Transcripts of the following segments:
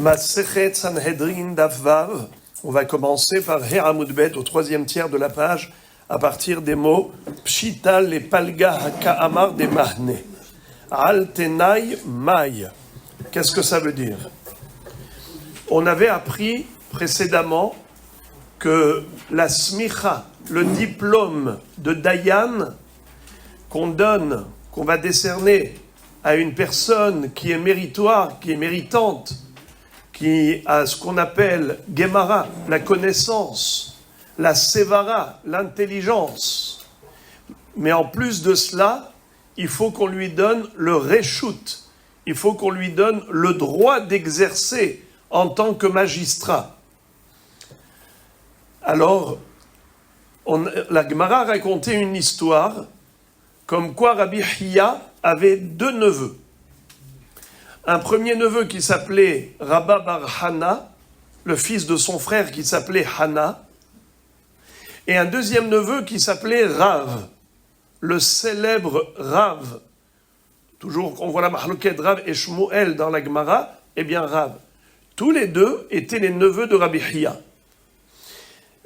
Masechet Sanhedrin Daf Vav. On va commencer par He Amud Bet au troisième tiers de la page à partir des mots Pshita le Palga Hakaamar de Mahne. Al Tenai Mai. Qu'est-ce que ça veut dire? On avait appris précédemment que la smicha, le diplôme de Dayan qu'on donne, qu'on va décerner à une personne qui est méritoire, qui est méritante, qui a ce qu'on appelle Gemara, la connaissance, la Sevara, l'intelligence. Mais en plus de cela, il faut qu'on lui donne le Reshut, il faut qu'on lui donne le droit d'exercer en tant que magistrat. Alors, la Gemara racontait une histoire comme quoi Rabbi Hiya avait deux neveux. Un premier neveu qui s'appelait Rabba bar Hana, le fils de son frère qui s'appelait Hana, et un deuxième neveu qui s'appelait Rav, le célèbre Rav. Toujours qu'on voit la mahloket Rav et Shmuel dans la Gemara, eh bien Rav. Tous les deux étaient les neveux de Rabbi Hiya.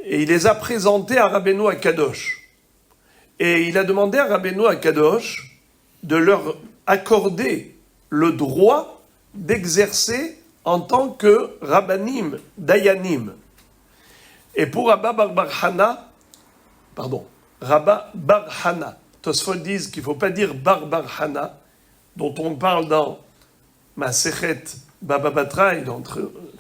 Et il les a présentés à Rabbeinu Akadosh. Et il a demandé à Rabbeinu Akadosh de leur accorder le droit d'exercer en tant que Rabbanim, Dayanim. Et pour Rabba bar Hana, Tosfot disent qu'il ne faut pas dire bar Hana, dont on parle dans Masechet Baba Batraï,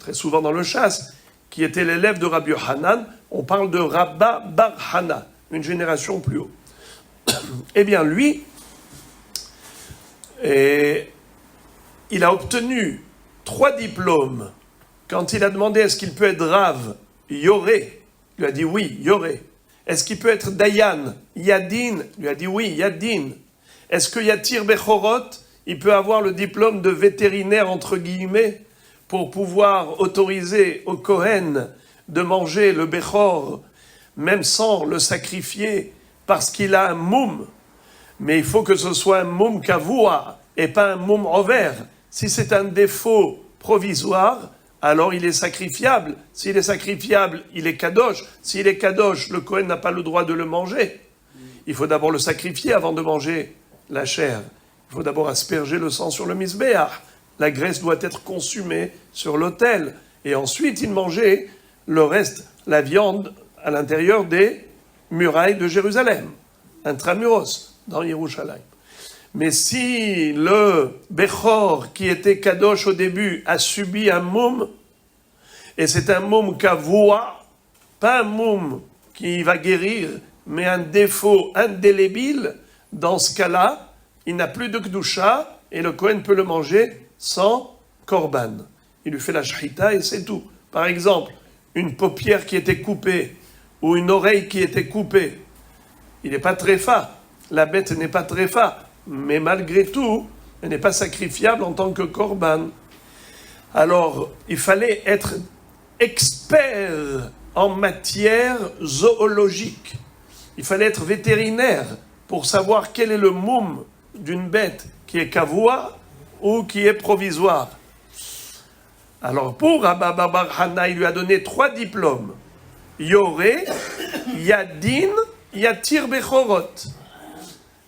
très souvent dans le chasse, qui était l'élève de Rabbi Yohanan, on parle de Rabba bar Hana, une génération plus haut. Eh bien, lui, il a obtenu 3 diplômes. Quand il a demandé est-ce qu'il peut être Rav, Yoré, il lui a dit oui, Yoré. Est-ce qu'il peut être Dayan, Yadin, il lui a dit oui, Yadin. Est-ce que Yatir Bechorot, il peut avoir le diplôme de vétérinaire, entre guillemets, pour pouvoir autoriser au Kohen de manger le Bechor, même sans le sacrifier, parce qu'il a un moum. Mais il faut que ce soit un moum kavua et pas un moum over. Si c'est un défaut provisoire, alors il est sacrifiable. S'il est sacrifiable, il est kadosh. S'il est kadosh, le Kohen n'a pas le droit de le manger. Il faut d'abord le sacrifier avant de manger la chair. Il faut d'abord asperger le sang sur le misbéach. La graisse doit être consumée sur l'autel. Et ensuite, il mangeait le reste, la viande, à l'intérieur des murailles de Jérusalem, intramuros, dans Yerushalayim. Mais si le Bechor, qui était Kadosh au début, a subi un moum, et c'est un moum kavua, pas un moum qui va guérir, mais un défaut indélébile, dans ce cas-là, il n'a plus de Kedusha, et le Kohen peut le manger sans korban. Il lui fait la shrita et c'est tout. Par exemple, une paupière qui était coupée, ou une oreille qui était coupée, il n'est pas tréfa, la bête n'est pas tréfa, mais malgré tout, elle n'est pas sacrifiable en tant que korban. Alors, il fallait être expert en matière zoologique. Il fallait être vétérinaire pour savoir quel est le moum d'une bête qui est kavua ou qui est provisoire. Alors, pour Rabba bar Hana, il lui a donné 3 diplômes. Yoré, Yadin, Yatir Bechorot.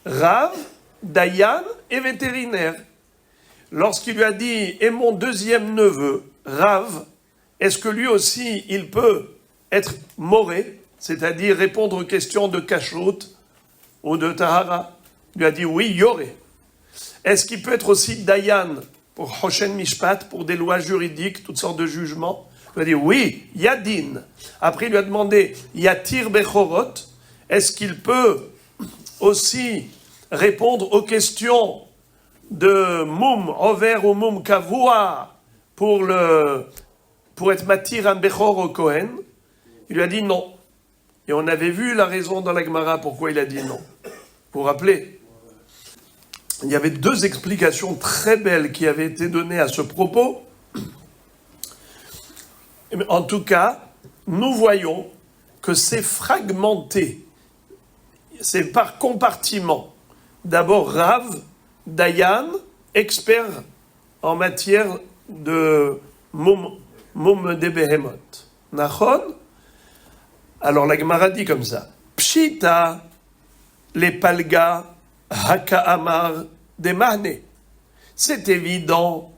Rav, Dayan et vétérinaire. Lorsqu'il lui a dit « Et mon deuxième neveu, Rav, est-ce que lui aussi, il peut être moré, c'est-à-dire répondre aux questions de kashrut ou de tahara ?» Il lui a dit « Oui, Yoré. » Est-ce qu'il peut être aussi Dayan pour Hoshen Mishpat, pour des lois juridiques, toutes sortes de jugements? Il a dit oui, Yadin. Après, il lui a demandé Yatir Bechorot. Est-ce qu'il peut aussi répondre aux questions de Moum Over ou Moum Kavua pour être Matir un Bechor au Kohen? Il lui a dit non. Et on avait vu la raison dans la Gemara pourquoi il a dit non. Vous vous rappelez? Il y avait 2 explications très belles qui avaient été données à ce propos. En tout cas, nous voyons que c'est fragmenté, c'est par compartiment. D'abord Rav, Dayan, expert en matière de mum de behemoth. Nachon? Alors la Gemara dit comme ça. Pshita les palga hakaamar de mahne. C'est évident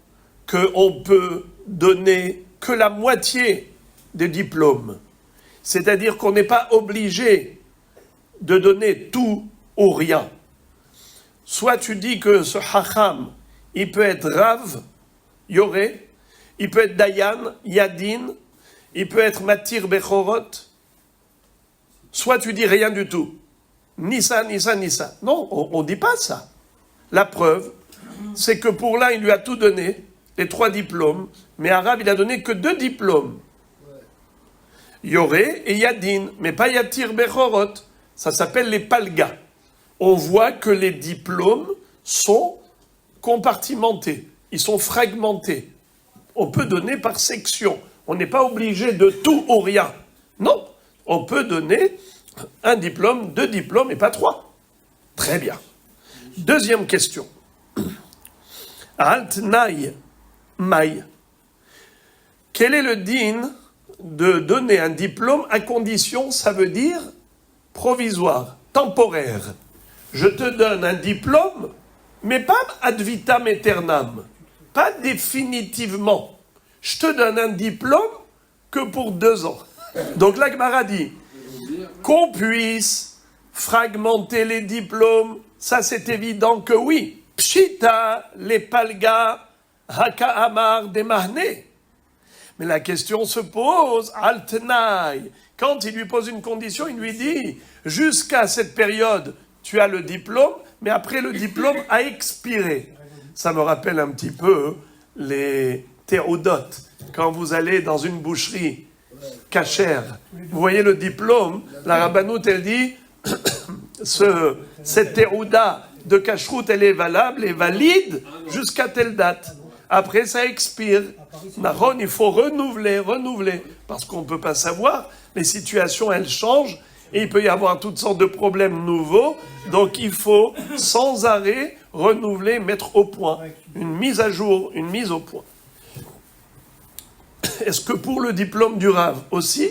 qu'on peut donner que la moitié des diplômes. C'est-à-dire qu'on n'est pas obligé de donner tout ou rien. Soit tu dis que ce hacham, il peut être Rav, Yoré, il peut être Dayan, Yadin, il peut être Matir Bechorot, soit tu dis rien du tout. Ni ça, ni ça, ni ça. Non, on ne dit pas ça. La preuve, c'est que pour l'un, il lui a tout donné, les 3 diplômes, mais à Rav, il a donné que 2 diplômes. Yoré et Yadin, mais pas Yatir Bechorot. Ça s'appelle les palgas. On voit que les diplômes sont compartimentés, ils sont fragmentés. On peut donner par section. On n'est pas obligé de tout ou rien. Non, on peut donner 1 diplôme, 2 diplômes et pas 3. Très bien. Deuxième question. Altnaï maï. Quel est le din de donner un diplôme à condition, ça veut dire provisoire, temporaire. Je te donne un diplôme, mais pas ad vitam aeternam, pas définitivement. Je te donne un diplôme que pour 2 ans. Donc la Gemara dit qu'on puisse fragmenter les diplômes, ça c'est évident que oui. Pshita, les palga, haka amar, des mahne. Mais la question se pose, altnaï. Quand il lui pose une condition, il lui dit, jusqu'à cette période, tu as le diplôme, mais après le diplôme a expiré. Ça me rappelle un petit peu les théodotes. Quand vous allez dans une boucherie cachère, vous voyez le diplôme, la rabbanoute, elle dit, cette théouda de cacheroute, elle est valable et valide jusqu'à telle date. Après, ça expire. Naron, il faut renouveler, parce qu'on ne peut pas savoir. Les situations, elles changent, et il peut y avoir toutes sortes de problèmes nouveaux. Donc, il faut sans arrêt renouveler, mettre au point. Une mise à jour, une mise au point. Est-ce que pour le diplôme du Rav aussi,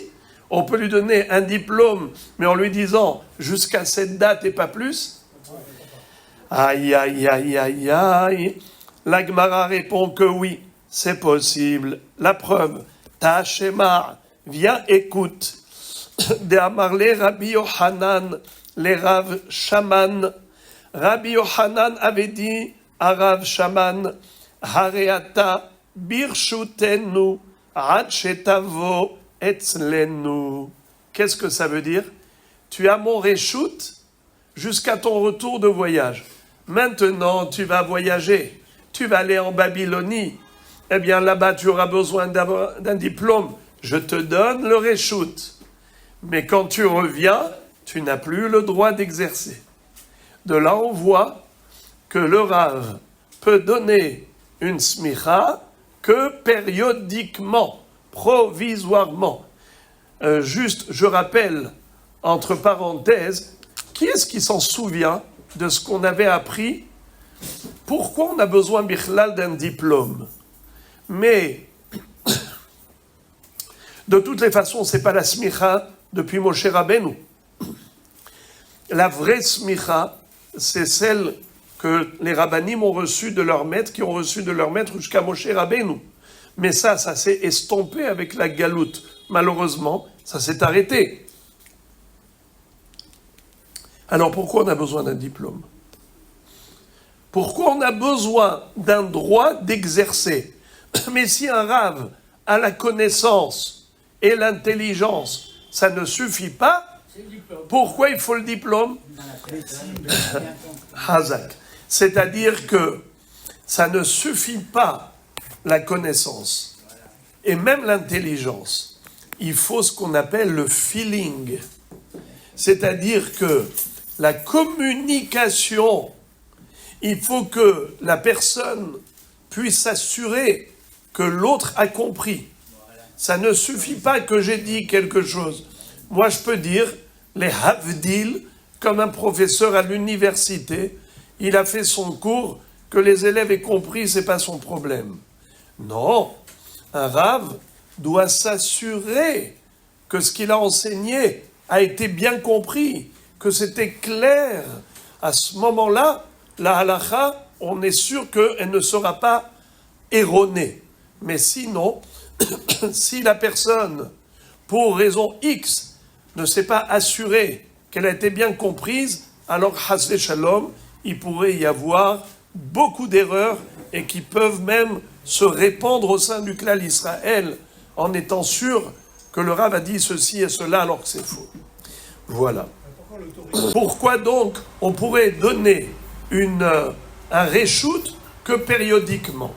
on peut lui donner un diplôme, mais en lui disant jusqu'à cette date et pas plus? Aïe, aïe, aïe, aïe, aïe. La Gemara répond que oui, c'est possible. La preuve, Ta'ashemar, viens, écoute. De Amarle Rabbi Yohanan, les Rav Shaman. Rabbi Yohanan avait dit à Rav Shaman, Hareata birshutenu ad shetavo etzlenu. Qu'est-ce que ça veut dire? Tu as mon réchoute jusqu'à ton retour de voyage. Maintenant, tu vas voyager. Tu vas aller en Babylonie. Eh bien, là-bas, tu auras besoin d'un diplôme. Je te donne le réchoute. Mais quand tu reviens, tu n'as plus le droit d'exercer. De là, on voit que le Rav peut donner une smicha que périodiquement, provisoirement. Juste, je rappelle, entre parenthèses, qui est-ce qui s'en souvient de ce qu'on avait appris? Pourquoi on a besoin, bichlal, d'un diplôme? Mais, de toutes les façons, ce n'est pas la smicha depuis Moshe Rabbeinu. La vraie smicha, c'est celle que les rabbanim ont reçue de leur maître, qui ont reçu de leur maître jusqu'à Moshe Rabbeinu. Mais ça s'est estompé avec la galoute. Malheureusement, ça s'est arrêté. Alors pourquoi on a besoin d'un diplôme? Pourquoi on a besoin d'un droit d'exercer? Mais si un rave a la connaissance et l'intelligence, ça ne suffit pas. Pourquoi il faut le diplôme? Hazak. C'est-à-dire que ça ne suffit pas la connaissance et même l'intelligence. Il faut ce qu'on appelle le feeling. C'est-à-dire que la communication, il faut que la personne puisse s'assurer que l'autre a compris. Ça ne suffit pas que j'ai dit quelque chose. Moi, je peux dire les havdil, comme un professeur à l'université, il a fait son cours, que les élèves aient compris, c'est pas son problème. Non, Un Rav doit s'assurer que ce qu'il a enseigné a été bien compris, que c'était clair. À ce moment-là, la halakha, on est sûr qu'elle ne sera pas erronée. Mais sinon, si la personne, pour raison X, ne s'est pas assurée qu'elle a été bien comprise, alors, Hasve Shalom, il pourrait y avoir beaucoup d'erreurs et qui peuvent même se répandre au sein du clan d'Israël en étant sûr que le Rav a dit ceci et cela alors que c'est faux. Voilà. Pourquoi donc on pourrait donner un reshoot que périodiquement?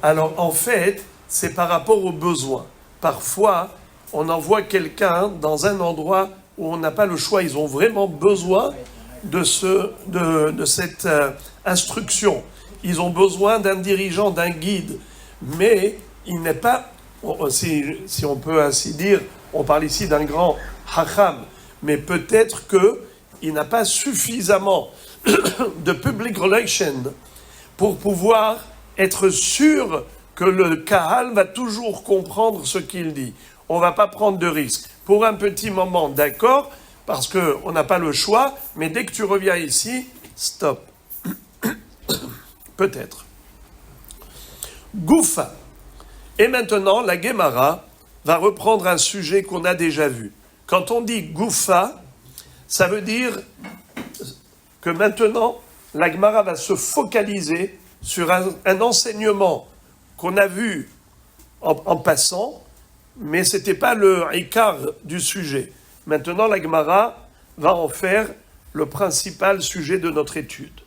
Alors en fait, c'est par rapport aux besoins. Parfois, on envoie quelqu'un dans un endroit où on n'a pas le choix. Ils ont vraiment besoin de cette instruction. Ils ont besoin d'un dirigeant, d'un guide. Mais il n'est pas, si on peut ainsi dire, on parle ici d'un grand hacham, mais peut-être qu'il n'a pas suffisamment de public relation pour pouvoir être sûr que le kahal va toujours comprendre ce qu'il dit. On ne va pas prendre de risques. Pour un petit moment, d'accord, parce qu'on n'a pas le choix, mais dès que tu reviens ici, stop. Peut-être. Goufa. Et maintenant, la Gemara va reprendre un sujet qu'on a déjà vu. Quand on dit Goufa, ça veut dire que maintenant, la Gemara va se focaliser sur un enseignement qu'on a vu en passant, mais ce n'était pas le ikar du sujet. Maintenant, la Gemara va en faire le principal sujet de notre étude.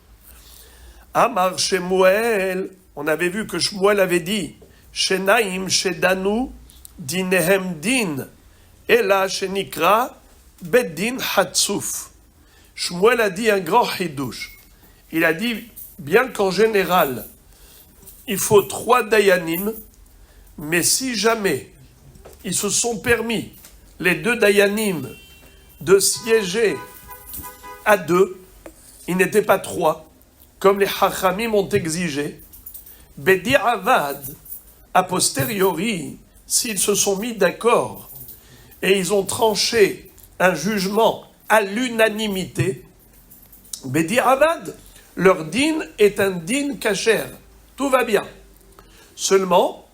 Amar Shemuel, on avait vu que Shmuel avait dit Shenaim Shedanu Dinehem Din Ela Shenikra Beddin Hatzuf. Shmuel a dit un grand hidouche. Il a dit, bien qu'en général, il faut 3 dayanim, mais si jamais ils se sont permis, les 2 dayanim, de siéger à 2, ils n'étaient pas 3, comme les hachamim ont exigé, Bedi Avad, a posteriori, s'ils se sont mis d'accord et ils ont tranché un jugement à l'unanimité, Bedi Avad, leur din est un din kasher, tout va bien. Seulement,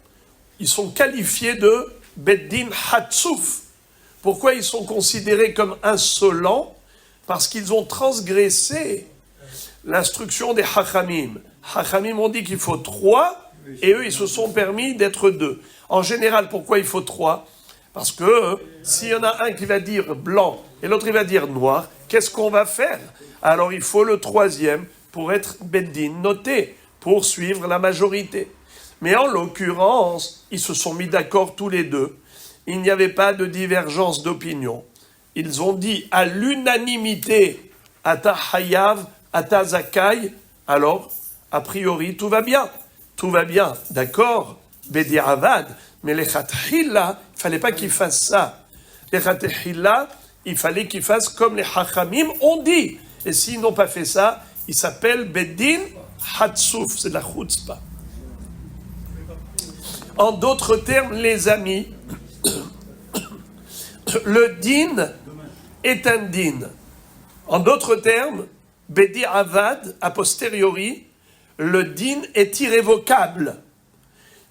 ils sont qualifiés de Beddin Hatsouf. Pourquoi ils sont considérés comme insolents? Parce qu'ils ont transgressé l'instruction des Hachamim. Hachamim ont dit qu'il faut 3, et eux, ils se sont permis d'être 2. En général, pourquoi il faut 3? Parce que s'il y en a un qui va dire blanc et l'autre il va dire noir, qu'est-ce qu'on va faire? Alors il faut le 3e pour être Beddin, noté, pour suivre la majorité. Mais en l'occurrence, ils se sont mis d'accord tous les 2. Il n'y avait pas de divergence d'opinion. Ils ont dit à l'unanimité, Ata Hayav, Ata Zakai, alors, a priori, tout va bien. Tout va bien, d'accord, Bedi Avad, mais les Khatchila, il ne fallait pas qu'ils fassent ça. Les Khatchila, il fallait qu'ils fassent comme les Hachamim ont dit. Et s'ils n'ont pas fait ça, ils s'appellent Beddin Hatsouf, c'est de la chutzpah. En d'autres termes, les amis, le din est un din. En d'autres termes, Bedi Avad, a posteriori, le din est irrévocable.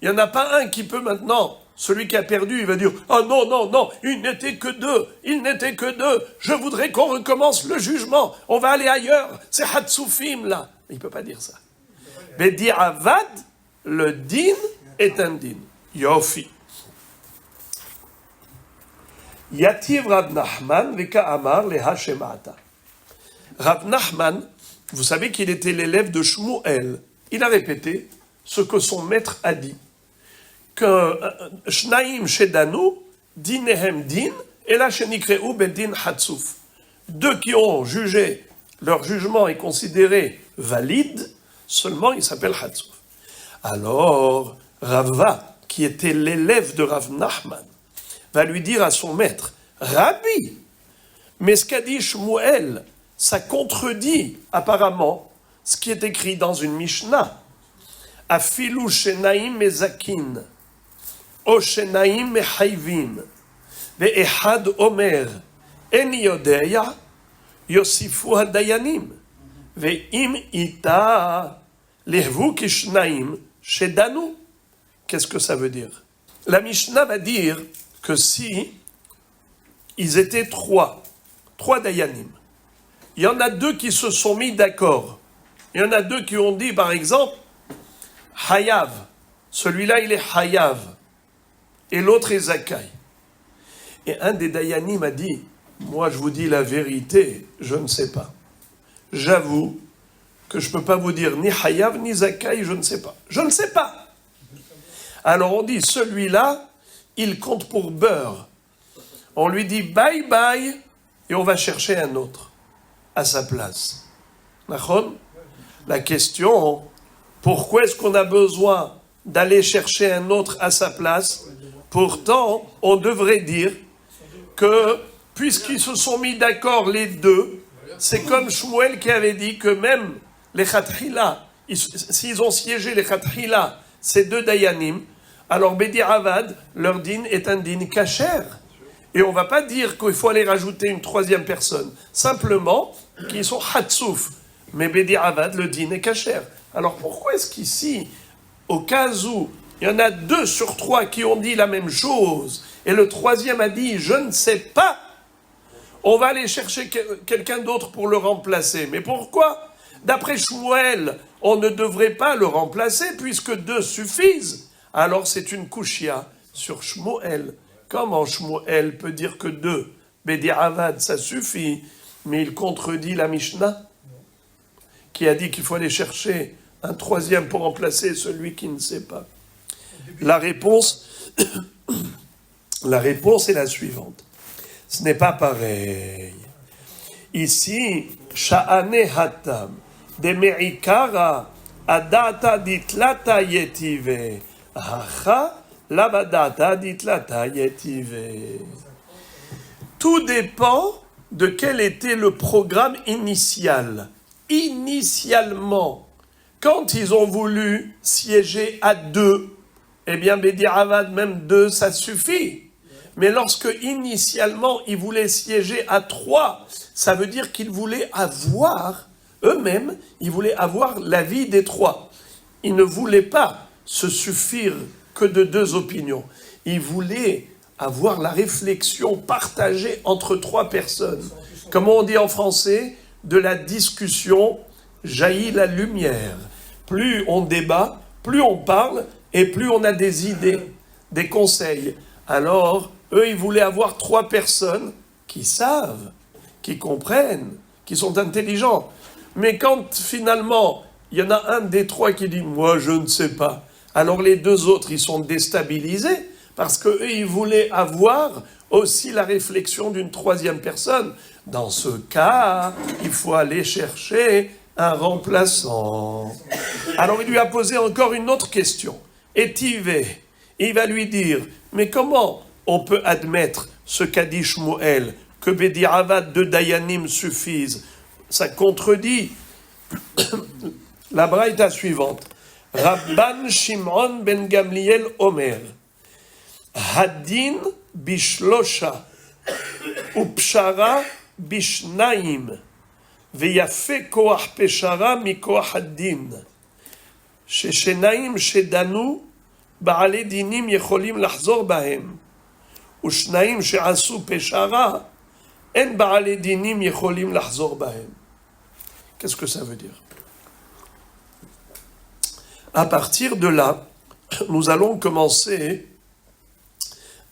Il n'y en a pas un qui peut maintenant, celui qui a perdu, il va dire « Ah non, non, non, il n'était que 2, il n'était que 2, je voudrais qu'on recommence le jugement, on va aller ailleurs, c'est Hatsoufim là. » Il ne peut pas dire ça. Bedi Avad, le din est un din. Yofi. Yativ Rav Nachman veka amar leha shemata. Rav Nachman, vous savez qu'il était l'élève de Shmuel. Il a répété ce que son maître a dit. Que Shnaim Shedanu, Dinehem Din, et la Shenikreu Bedin Hatsouf. 2 qui ont jugé, leur jugement est considéré valide, seulement il s'appelle Hatsouf. Alors, Rava, qui était l'élève de Rav Nachman, va lui dire à son maître, Rabbi, mais ce qu'a dit Shmuel, ça contredit apparemment ce qui est écrit dans une Mishnah. Afilu shenaim mezakin. או שנאים מחייבים, ואחד אומר, איני יודע, יוסיפו הדיינים, ואם איתה להבו כשניים שדנו. Qu'est-ce que ça veut dire? La Mishnah va dire que si ils étaient trois dayanim, il y en a deux qui se sont mis d'accord. Il y en a deux qui ont dit, par exemple, Hayav, celui-là il est Hayav, et l'autre est Zakai. Et un des dayanim a dit, moi je vous dis la vérité, je ne sais pas. J'avoue que je ne peux pas vous dire ni Hayav ni Zakai, je ne sais pas. Je ne sais pas. Alors on dit, celui-là, il compte pour beurre. On lui dit bye bye, et on va chercher un autre à sa place. La question, pourquoi est-ce qu'on a besoin d'aller chercher un autre à sa place? Pourtant, on devrait dire que, puisqu'ils se sont mis d'accord les deux, c'est comme Shmuel qui avait dit que même les Khatrila, s'ils ont siégé les Khatrila, ces deux dayanim, alors Bedi Avad, leur din est un din kasher. Et on ne va pas dire qu'il faut aller rajouter une troisième personne. Simplement, qu'ils sont hatsouf. Mais Bedi Avad, le din est kasher. Alors pourquoi est-ce qu'ici, au cas où il y en a 2 sur 3 qui ont dit la même chose, et le troisième a dit « je ne sais pas », on va aller chercher quelqu'un d'autre pour le remplacer. Mais pourquoi? D'après Shmuel, on ne devrait pas le remplacer puisque 2 suffisent. Alors c'est une kushia sur Shmuel. Comment Shmuel peut dire que 2 Bedi Avad, ça suffit, mais il contredit la Mishnah qui a dit qu'il faut aller chercher un troisième pour remplacer celui qui ne sait pas. La réponse est la suivante. Ce n'est pas pareil. Ici, Sha'ane Hatam, de Me'ikara, Adata ditlata yetive, Acha, Labadata ditlata yetive. Tout dépend de quel était le programme initial. Initialement, quand ils ont voulu siéger à 2, eh bien, Bedi Avad, même 2, ça suffit. Mais lorsque, initialement, ils voulaient siéger à 3, ça veut dire qu'ils voulaient avoir, eux-mêmes, ils voulaient avoir l'avis des 3. Ils ne voulaient pas se suffire que de 2 opinions. Ils voulaient avoir la réflexion partagée entre 3 personnes. Comment on dit en français? De la discussion jaillit la lumière. Plus on débat, plus on parle, et plus on a des idées, des conseils. Alors, eux, ils voulaient avoir 3 personnes qui savent, qui comprennent, qui sont intelligents. Mais quand finalement, il y en a un des 3 qui dit « moi, je ne sais pas », alors les 2 autres, ils sont déstabilisés, parce qu'eux, ils voulaient avoir aussi la réflexion d'une 3e personne. Dans ce cas, il faut aller chercher un remplaçant. Alors il lui a posé encore une autre question. Étivé, il va lui dire, mais comment on peut admettre ce qu'a dit Shmuel, que Bedi Avad 2 dayanim suffisent? Ça contredit la braïta suivante. Rabban Shimon ben Gamliel Omer, Hadin bishlosha, upshara bishnaim, ויפה כוח פשרה מכוח הדין, ששניים שדנו בעלי דינים יכולים לחזור בהם, ושניים שעשו פשרה אין בעלי דינים יכולים לחזור בהם. Qu'est-ce que ça veut dire? À partir de là, nous allons commencer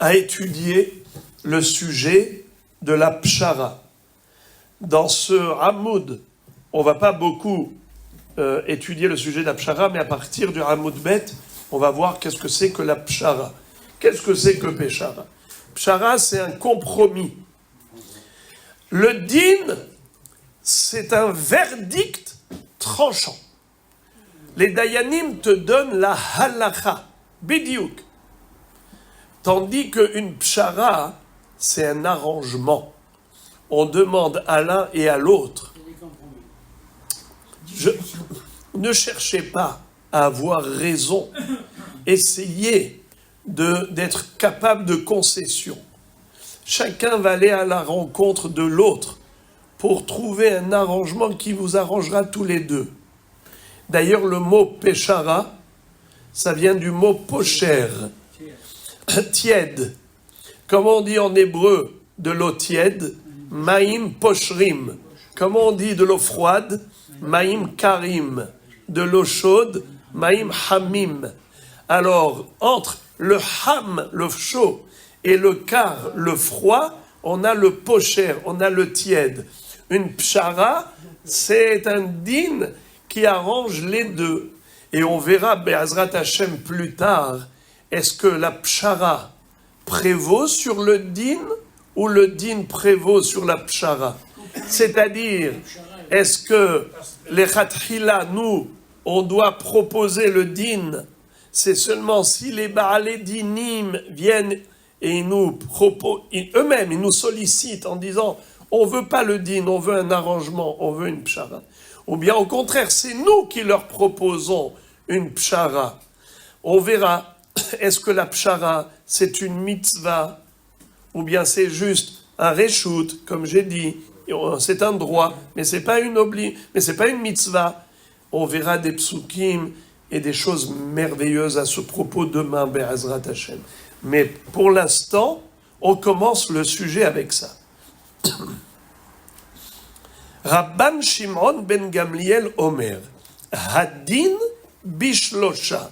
à étudier le sujet de la pshara. Dans ce Hamoud, on ne va pas beaucoup étudier le sujet de la pshara, mais à partir du Hamoud Bet, on va voir qu'est-ce que c'est que la pshara. Qu'est-ce que c'est que peshara? Pshara, c'est un compromis. Le din, c'est un verdict tranchant. Les dayanim te donnent la halakha, bidiouk. Tandis qu'une pshara, c'est un arrangement. On demande à l'un et à l'autre. Ne cherchez pas à avoir raison. Essayez d'être capable de concession. Chacun va aller à la rencontre de l'autre pour trouver un arrangement qui vous arrangera tous les deux. D'ailleurs, le mot péchara, ça vient du mot pocher, tiède. Comment on dit en hébreu de l'eau tiède? Maïm poshrim. Comment on dit de l'eau froide? Maïm karim. De l'eau chaude? Maïm hamim. Alors, entre le ham, le chaud, et le kar, le froid, on a le pocher, on a le tiède. Une pshara, c'est un din qui arrange les deux. Et on verra, Be'ezrat Hashem, plus tard, est-ce que la pshara prévaut sur le din ou le din prévaut sur la pshara? C'est-à-dire, est-ce que les khatkhila, nous, on doit proposer le din, c'est seulement si les baalé dinim viennent et ils nous proposent, eux-mêmes, ils nous sollicitent en disant on veut pas le din, on veut un arrangement, on veut une pshara. Ou bien au contraire, c'est nous qui leur proposons une pshara. On verra, est-ce que la pshara, c'est une mitzvah, ou bien c'est juste un reshoot, comme j'ai dit, c'est un droit, mais c'est pas une mitzvah. On verra des psukim et des choses merveilleuses à ce propos demain, Be'ezrat Hashem. Mais pour l'instant, on commence le sujet avec ça. Rabban Shimon ben Gamliel Omer, Hadin bishlosha,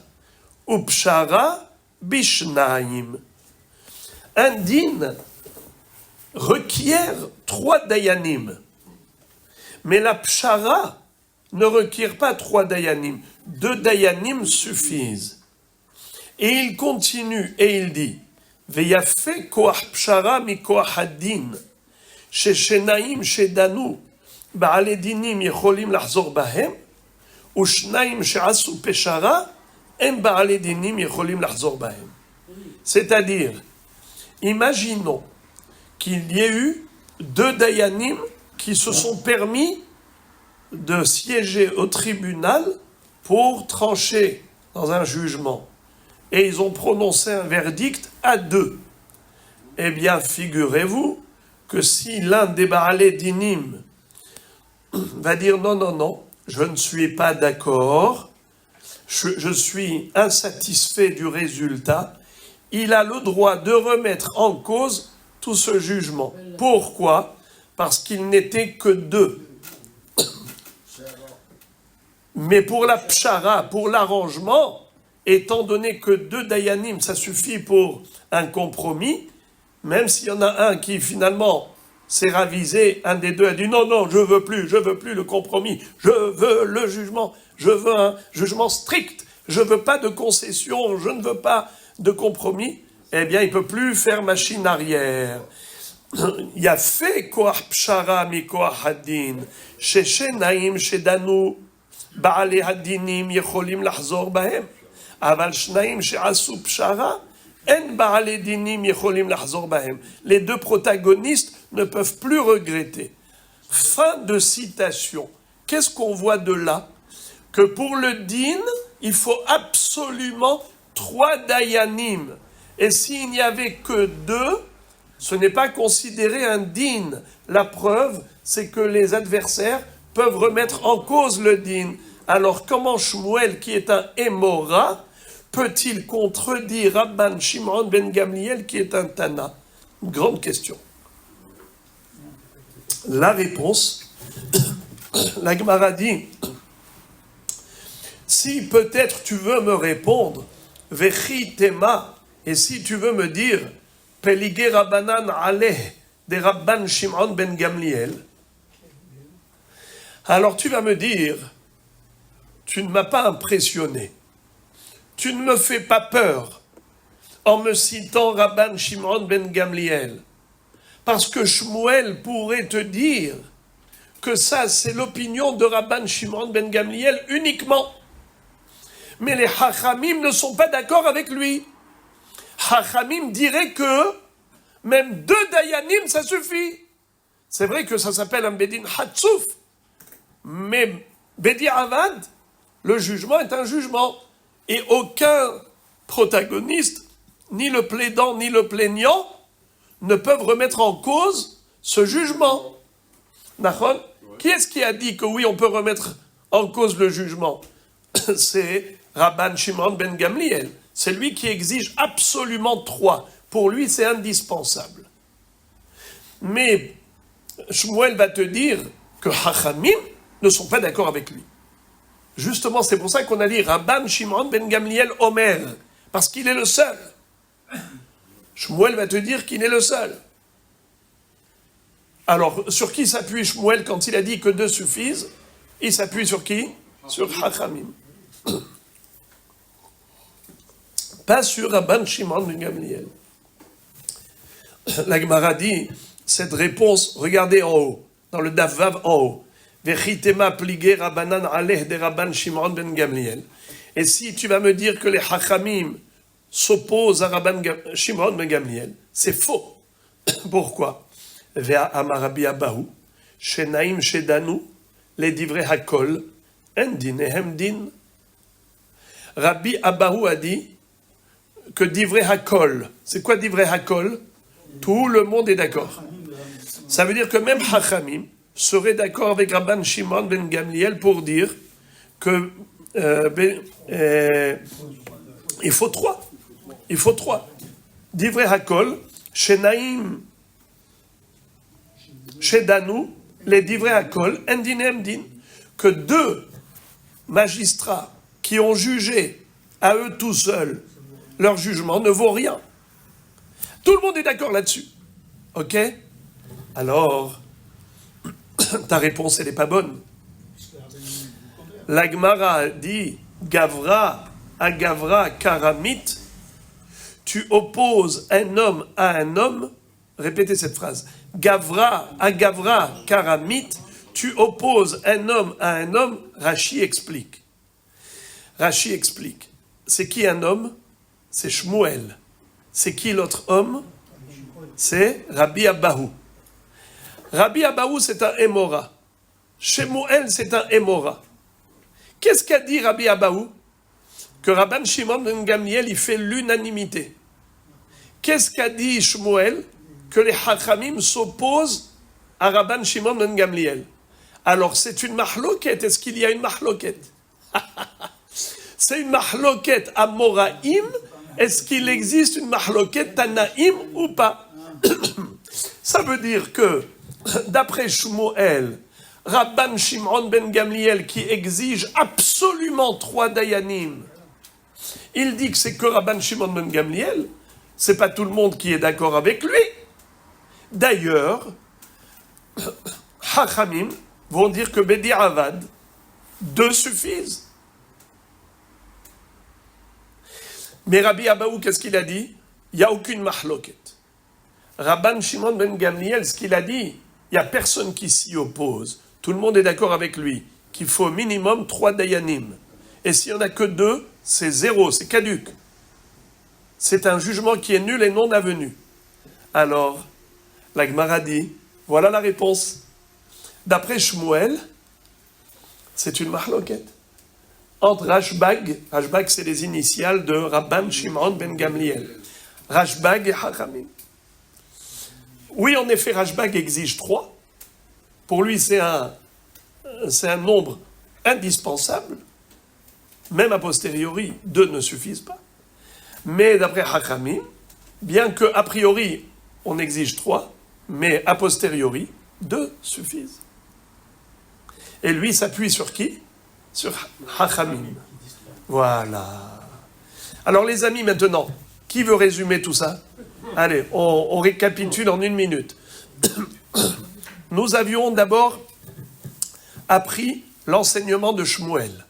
upshara bishnaim. Un din requiert 3 dayanim. Mais la pshara ne requiert pas 3 dayanim. 2 dayanim suffisent. Et il continue et il dit Veyafe koach pshara mi koach hadin, sheshenaim shedanu, ba'ale dinim yecholim lahzor bahem, ushnaim she'asu peshara, en ba'ale dinim yecholim lahzor bahem. C'est-à-dire, imaginons qu'il y ait eu 2 dayanim qui se sont permis de siéger au tribunal pour trancher dans un jugement. Et ils ont prononcé un verdict à 2. Eh bien, figurez-vous que si l'un des baalé dinim va dire non, je ne suis pas d'accord, je suis insatisfait du résultat, il a le droit de remettre en cause tout ce jugement. Pourquoi? Parce qu'il n'était que 2. Mais pour la pshara, pour l'arrangement, étant donné que 2 dayanim, ça suffit pour un compromis, même s'il y en a un qui finalement s'est ravisé, un des deux a dit non, je veux plus le compromis, je veux le jugement, je veux un jugement strict, je veux pas de concession, je ne veux pas de compromis, eh bien il peut plus faire machine arrière. Il y a fait koach pshara mi koach hadin, sheshenaim shedanu, ba'ale hadinim yecholim lahzor bahem. Aval shnaim she'asu pshara, en ba'ale dinim yecholim lahzor bahem. Les 2 protagonistes ne peuvent plus regretter. Fin de citation. Qu'est-ce qu'on voit de là? Que pour le din, il faut absolument 3 dayanim. Et s'il n'y avait que 2, ce n'est pas considéré un din. La preuve, c'est que les adversaires peuvent remettre en cause le din. Alors comment Shmuel, qui est un émora, peut-il contredire Rabban Shimon ben Gamliel, qui est un Tana? Une grande question. La réponse, la Gemara dit, si peut-être tu veux me répondre, Vechi tema, et si tu veux me dire, Peligé Rabbanan aleh, des Rabban Shimon ben Gamliel, alors tu vas me dire, tu ne m'as pas impressionné. Tu ne me fais pas peur en me citant Rabban Shimon ben Gamliel. Parce que Shmuel pourrait te dire que ça, c'est l'opinion de Rabban Shimon ben Gamliel uniquement. Mais les Hachamim ne sont pas d'accord avec lui. Hachamim dirait que même 2 dayanim, ça suffit. C'est vrai que ça s'appelle un Bedin Hatsouf. Mais Bedi Avad, le jugement est un jugement. Et aucun protagoniste ni le plaidant, ni le plaignant ne peuvent remettre en cause ce jugement. D'accord ? Qui est-ce qui a dit que oui, on peut remettre en cause le jugement ? C'est Rabban Shimon ben Gamliel. C'est lui qui exige absolument 3. Pour lui, c'est indispensable. Mais Shmuel va te dire que Chachamim ne sont pas d'accord avec lui. Justement, c'est pour ça qu'on a dit Rabban Shimon ben Gamliel Omer, parce qu'il est le seul. Shmuel va te dire qu'il est le seul. Alors, sur qui s'appuie Shmuel quand il a dit que 2 suffisent ? Il s'appuie sur qui ? Sur Chachamim. Pas sur Rabban Shimon ben Gamliel. La Gemara dit, cette réponse, regardez en haut, dans le Daf Vav en haut. Vechitema pligé Rabbanan aleh de Rabban Shimon ben Gamliel. Et si tu vas me dire que les Chachamim s'opposent à Rabban Shimon ben Gamliel, c'est faux. Pourquoi ? Vea amar Rabbi Abahu, shenaim shedanu, les divrei hakol, en dinehem din. Rabbi Abahu a dit que divrei hakol, c'est quoi divrei hakol ? Tout le monde est d'accord. Ça veut dire que même Chachamim serait d'accord avec Rabban Shimon ben Gamliel pour dire que il faut 3. Il faut 3. Divrei hakol, shenaim shedanu, les divrei hakol, en dinem din, que 2 magistrats qui ont jugé à eux tout seuls, leur jugement ne vaut rien. Tout le monde est d'accord là-dessus. Ok ? Alors, ta réponse, elle n'est pas bonne. La Gemara dit, Gavra à Gavra karamit, tu opposes un homme à un homme, répétez cette phrase, Gavra à Gavra karamit, tu opposes un homme à un homme, Rashi explique. Rashi explique. C'est qui un homme ? C'est Shmuel. C'est qui l'autre homme ? C'est Rabbi Abahu. Rabbi Abahu, c'est un Émora. Shmuel, c'est un Émora. Qu'est-ce qu'a dit Rabbi Abahu ? Que Rabban Shimon ben Gamliel, il fait l'unanimité. Qu'est-ce qu'a dit Shmuel ? Que les Chachamim s'opposent à Rabban Shimon ben Gamliel. Alors, c'est une mahloket. Est-ce qu'il y a une mahloket ? C'est une mahloket à Moraïm. Est-ce qu'il existe une mahloket Tanaïm ou pas ? Ça veut dire que, d'après Shmuel, Rabban Shimon ben Gamliel, qui exige absolument 3 dayanim, il dit que c'est que Rabban Shimon ben Gamliel, c'est pas tout le monde qui est d'accord avec lui. D'ailleurs, Chachamim vont dire que Bedi Avad, 2 suffisent. Mais Rabbi Abahu, qu'est-ce qu'il a dit ? Il n'y a aucune mahloket. Rabban Shimon ben Gamliel, ce qu'il a dit, il n'y a personne qui s'y oppose. Tout le monde est d'accord avec lui, qu'il faut au minimum 3 dayanim. Et s'il n'y en a que 2, c'est 0, c'est caduc. C'est un jugement qui est nul et non avenu. Alors, la Gemara dit, voilà la réponse. D'après Shmuel, c'est une mahloket. Entre Rashbag c'est les initiales de Rabban Shimon ben Gamliel. Rashbag et Chachamim. Oui, en effet, Rashbag exige 3. Pour lui, c'est un nombre indispensable. Même a posteriori, 2 ne suffisent pas. Mais d'après Chachamim, bien que a priori, on exige 3, mais a posteriori, 2 suffisent. Et lui s'appuie sur qui ? Sur Chachamim. Voilà. Alors les amis, maintenant, qui veut résumer tout ça ? Allez, on récapitule en 1 minute. Nous avions d'abord appris l'enseignement de Shmuel,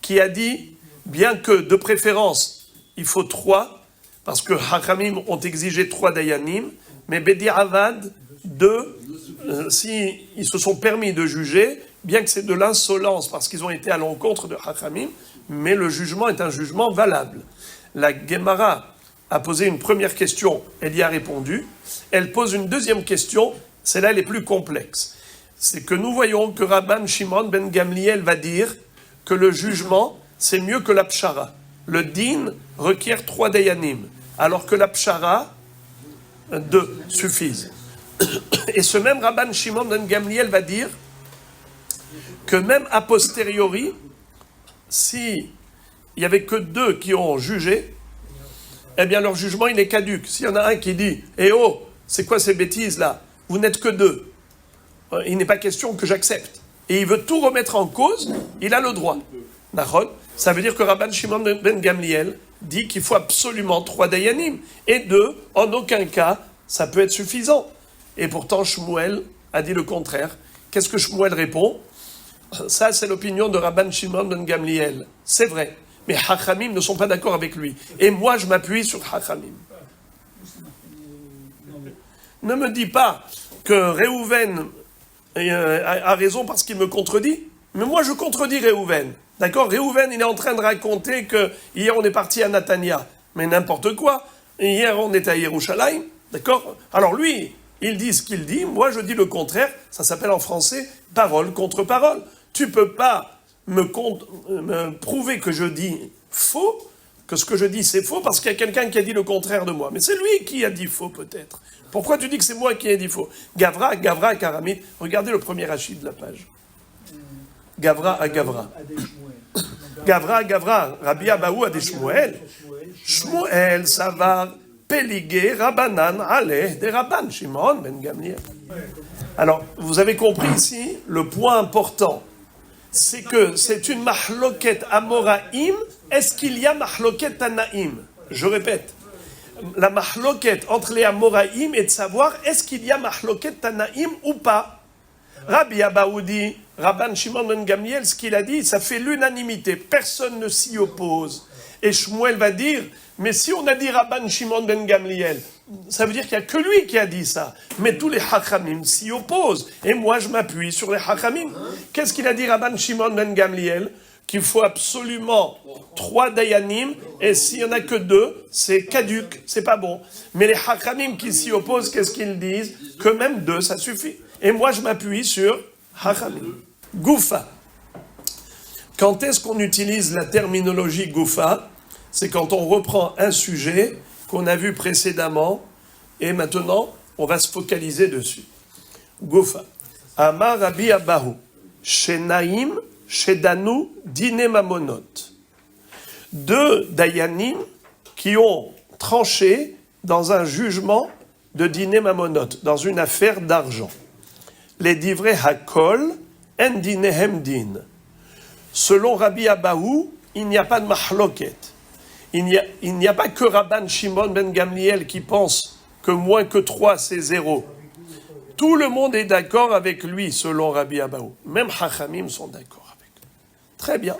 qui a dit, bien que de préférence, il faut 3, parce que Chachamim ont exigé 3 dayanim, mais Bedi Avad, 2, si ils se sont permis de juger, bien que c'est de l'insolence, parce qu'ils ont été à l'encontre de Chachamim, mais le jugement est un jugement valable. La Gemara a posé une première question, elle y a répondu. Elle pose une deuxième question, celle-là elle est plus complexe. C'est que nous voyons que Rabban Shimon ben Gamliel va dire que le jugement, c'est mieux que la pshara. Le din requiert 3 dayanim. alors que la pshara, 2 suffisent. Et ce même Rabban Shimon ben Gamliel va dire que même a posteriori, si il n'y avait que 2 qui ont jugé, eh bien leur jugement il est caduc. S'il y en a un qui dit « Eh oh, c'est quoi ces bêtises-là? Vous n'êtes que 2. » Il n'est pas question que j'accepte. Et il veut tout remettre en cause, il a le droit. D'accord? Ça veut dire que Rabban Shimon ben Gamliel dit qu'il faut absolument 3 dayanim. Et 2, en aucun cas, ça peut être suffisant. Et pourtant, Shmuel a dit le contraire. Qu'est-ce que Shmuel répond? Ça, c'est l'opinion de Rabban Shimon ben Gamliel. C'est vrai. Mais Hachamim ne sont pas d'accord avec lui. Et moi, je m'appuie sur Hachamim. Ne me dis pas que Réhouven a raison parce qu'il me contredit. Mais moi, je contredis Réhouven. D'accord? Réhouven, il est en train de raconter que hier, on est parti à Natania. Mais n'importe quoi. Hier, on est à Yerushalayim. D'accord? Alors lui, il dit ce qu'il dit. Moi, je dis le contraire. Ça s'appelle en français parole contre parole. Tu peux pas me prouver que je dis faux, que ce que je dis c'est faux, parce qu'il y a quelqu'un qui a dit le contraire de moi. Mais c'est lui qui a dit faux, peut-être. Pourquoi tu dis que c'est moi qui ai dit faux? Gavra, Karamit. Regardez le premier rachid de la page. Gavra à Gavra. Gavra, Rabbi Abahu à des Shmuel. Shmuel, Savar, Péligé, Rabbanan, Aleh, des Rabban, Shimon, Ben Gamliel. Alors, vous avez compris ici, le point important, c'est que c'est une mahloket amoraim. Est-ce qu'il y a mahloket tanaim? Je répète, la mahloket entre les amoraim est de savoir est-ce qu'il y a mahloket tanaim ou pas. Rabbi Abahu dit, Rabban Shimon ben Gamliel, ce qu'il a dit, ça fait l'unanimité, personne ne s'y oppose. Et Shmuel va dire, mais si on a dit Rabban Shimon ben Gamliel, ça veut dire qu'il n'y a que lui qui a dit ça. Mais tous les Hachamim s'y opposent. Et moi, je m'appuie sur les Hachamim. Qu'est-ce qu'il a dit Rabban Shimon ben Gamliel? Qu'il faut absolument 3 dayanim, et s'il n'y en a que 2, c'est caduc, c'est pas bon. Mais les Hachamim qui s'y opposent, qu'est-ce qu'ils disent? Que même 2, ça suffit. Et moi, je m'appuie sur Hachamim. Goufa. Quand est-ce qu'on utilise la terminologie Goufa? C'est quand on reprend un sujet qu'on a vu précédemment, et maintenant, on va se focaliser dessus. Goufa. Amar Rabbi Abahu. Shenaim, Shedanu, Dine Mamonot. 2 dayanim qui ont tranché dans un jugement de Dine Mamonot, dans une affaire d'argent. Les divrei Hakol, en dinehem din. Selon Rabbi Abahu, il n'y a pas de mahloket. Il n'y a pas que Rabban Shimon ben Gamliel qui pense que moins que 3, c'est 0. Tout le monde est d'accord avec lui, selon Rabbi Abahu. Même Hachamim sont d'accord avec lui. Très bien.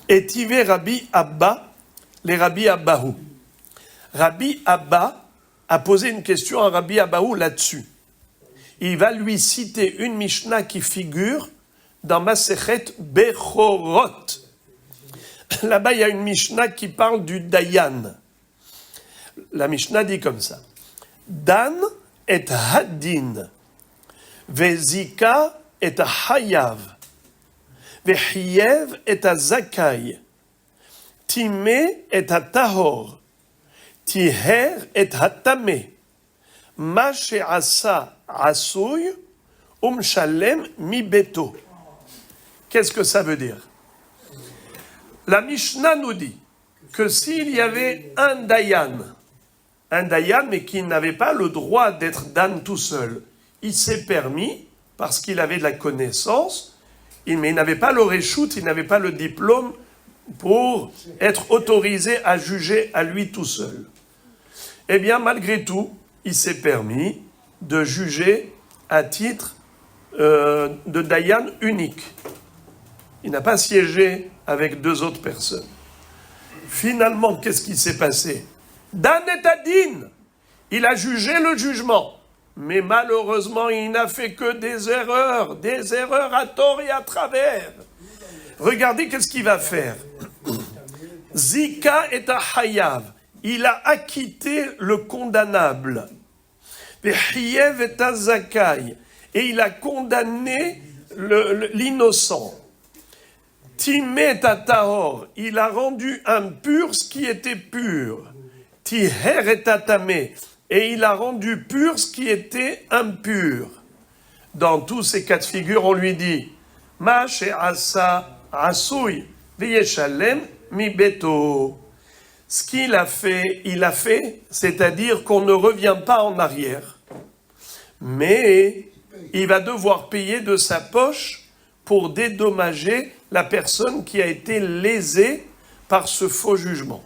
Et Tivé Rabbi Abba, les Rabbi Abahu. Rabbi Abba a posé une question à Rabbi Abahu là-dessus. Il va lui citer une Mishnah qui figure dans Masechet Bechorot. Là-bas, il y a une Mishnah qui parle du Dayan. La Mishnah dit comme ça. Dan et Haddin, Vezika et Hayav, Vehiyev et Zakai, Timé et Tahor, Tiher et Hatame, Ma she'asa asouy, Shalem mi beto. Qu'est-ce que ça veut dire? La Mishnah nous dit que s'il y avait un dayan mais qui n'avait pas le droit d'être dan tout seul, il s'est permis, parce qu'il avait de la connaissance, mais il n'avait pas le reshout, il n'avait pas le diplôme pour être autorisé à juger à lui tout seul. Eh bien, malgré tout, il s'est permis de juger à titre de dayan unique. Il n'a pas siégé avec 2 autres personnes. Finalement, qu'est-ce qui s'est passé? Dan et Adin, il a jugé le jugement. Mais malheureusement, il n'a fait que des erreurs à tort et à travers. Regardez qu'est-ce qu'il va faire. Zika et Hayav, il a acquitté le condamnable. Vehiyev et Zakai, et il a condamné l'innocent. Timet tahor, il a rendu impur ce qui était pur. Tiher et tamé, et il a rendu pur ce qui était impur. Dans tous ces cas de figure, on lui dit Ma she'asa asui v'yeshalem mi beto. Ce qu'il a fait, il a fait, c'est-à-dire qu'on ne revient pas en arrière. Mais il va devoir payer de sa poche pour dédommager la personne qui a été lésée par ce faux jugement.